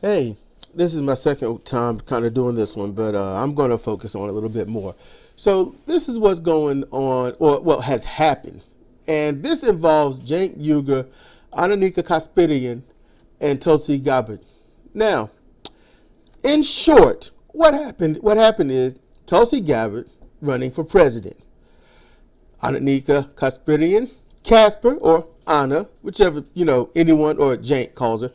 Hey, this is my second time kind of doing this one, but I'm going to focus on it a little bit more. So this is what's going on, or well, has happened. And this involves Cenk Uygur, Ananika Kasperian, and Tulsi Gabbard. Now, in short, what happened? What happened is Tulsi Gabbard running for president. Ananika Kasperian, Casper, or Anna, whichever, anyone or Cenk calls her.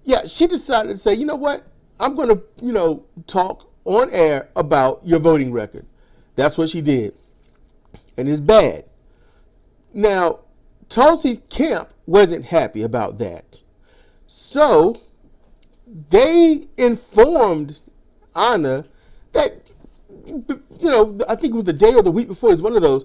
Yeah, she decided to say, you know what? I'm going to, talk on air about your voting record. That's what she did. And it's bad. Now, Tulsi's camp wasn't happy about that. So they informed Anna that, I think it was the day or the week before, it's one of those.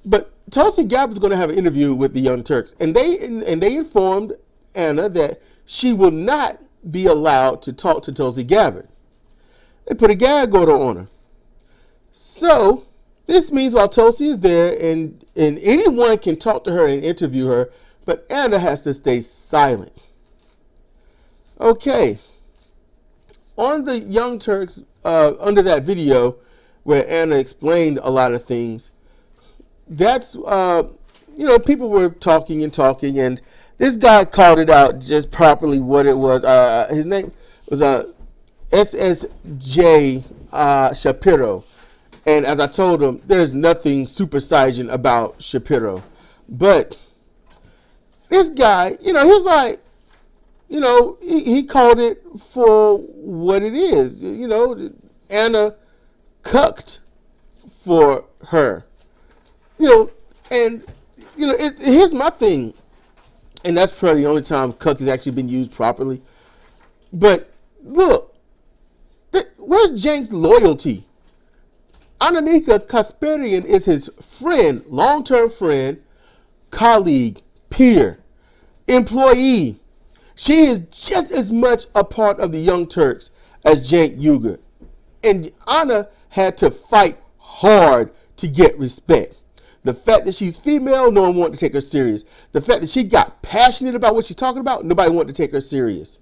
But Tulsi Gabbard was going to have an interview with the Young Turks. And they informed Anna that she will not be allowed to talk to Tulsi Gabbard. They put a gag order on her. So this means while Tulsi is there and anyone can talk to her and interview her, but Anna has to stay silent. Okay. On the Young Turks, under that video where Anna explained a lot of things, that's, people were talking and this guy called it out just properly what it was. His name was SSJ Shapiro. And as I told him, there's nothing super saiyan about Shapiro. But this guy, he was like, he called it for what it is. Anna cucked for her. Here's my thing. And that's probably the only time cuck has actually been used properly. But look, where's Cenk's loyalty? Ananika Kasperian is his friend, long-term friend, colleague, peer, employee. She is just as much a part of the Young Turks as Cenk Uygur. And Anna had to fight hard to get respect. The fact that she's female, no one wanted to take her serious. The fact that she got passionate about what she's talking about, nobody wanted to take her serious.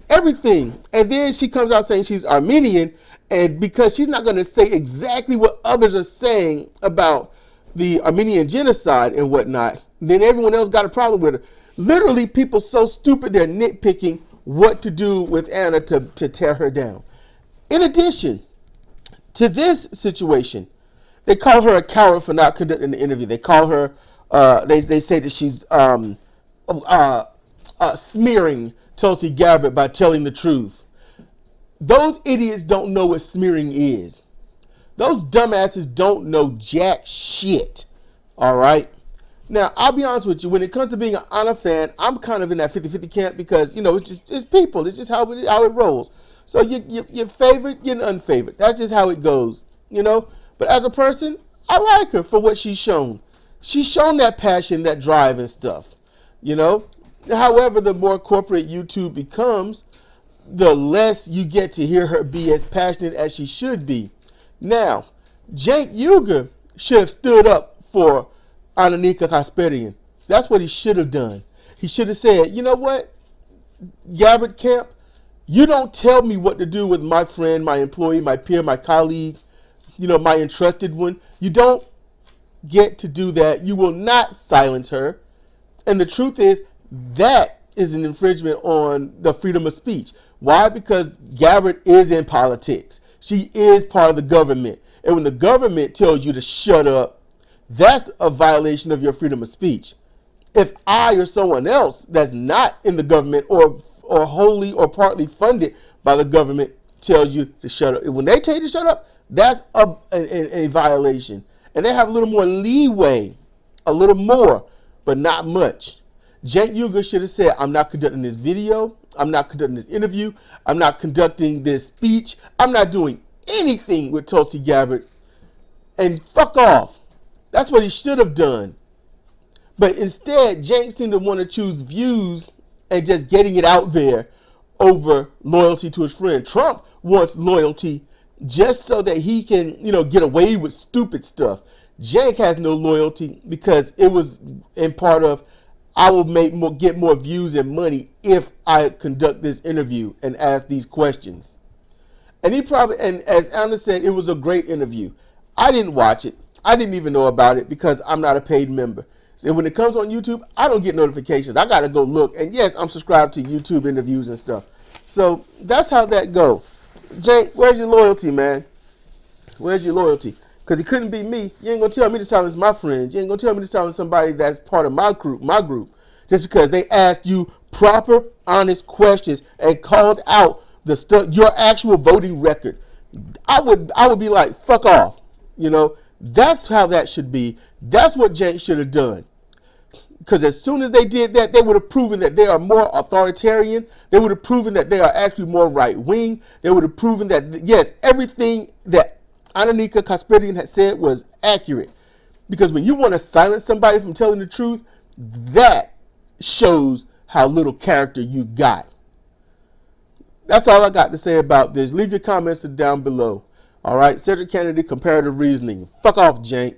Everything. And then she comes out saying she's Armenian, and because she's not going to say exactly what others are saying about the Armenian genocide and whatnot, then everyone else got a problem with her. Literally, people so stupid they're nitpicking what to do with Anna to tear her down. In addition to this situation, they call her a coward for not conducting the interview. They call her, they say that she's smearing Tulsi Gabbard by telling the truth. Those idiots don't know what smearing is. Those dumbasses don't know jack shit. All right? Now, I'll be honest with you. When it comes to being an Anna fan, I'm kind of in that 50-50 camp because, it's people. It's just how it rolls. So you're favored, you're unfavored. That's just how it goes, But as a person, I like her for what she's shown. She's shown that passion, that drive and stuff, However, the more corporate YouTube becomes, the less you get to hear her be as passionate as she should be. Now, Cenk Uygur should have stood up for Ananika Kasperian. That's what he should have done. He should have said, you know what, Gabbard camp, you don't tell me what to do with my friend, my employee, my peer, my colleague, my entrusted one. You don't get to do that. You will not silence her. And the truth is, that is an infringement on the freedom of speech. Why? Because Gabbard is in politics. She is part of the government. And when the government tells you to shut up, that's a violation of your freedom of speech. If I or someone else that's not in the government or wholly or partly funded by the government tells you to shut up, when they tell you to shut up, that's a violation. And they have a little more leeway, a little more, but not much. Cenk Uygur should have said, I'm not conducting this video. I'm not conducting this interview. I'm not conducting this speech. I'm not doing anything with Tulsi Gabbard. And fuck off. That's what he should have done. But instead, Cenk seemed to want to choose views and just getting it out there over loyalty to his friend. Trump wants loyalty just so that he can, get away with stupid stuff. Cenk has no loyalty because it was in part of, I will get more views and money if I conduct this interview and ask these questions. And as Anna said, it was a great interview. I didn't watch it. I didn't even know about it because I'm not a paid member. So when it comes on YouTube, I don't get notifications. I got to go look. And yes, I'm subscribed to YouTube interviews and stuff. So that's how that go. Cenk, where's your loyalty, man? Where's your loyalty? Because it couldn't be me. You ain't going to tell me to silence my friends. You ain't going to tell me to silence somebody that's part of my group, just because they asked you proper, honest questions and called out the stuff, your actual voting record. I would be like, fuck off. That's how that should be. That's what Cenk should have done. Because as soon as they did that, they would have proven that they are more authoritarian. They would have proven that they are actually more right-wing. They would have proven that, yes, everything that Annika Kasperian had said was accurate. Because when you want to silence somebody from telling the truth, that shows how little character you've got. That's all I got to say about this. Leave your comments down below. All right, Cedric Kennedy, Comparative Reasoning. Fuck off, Cenk.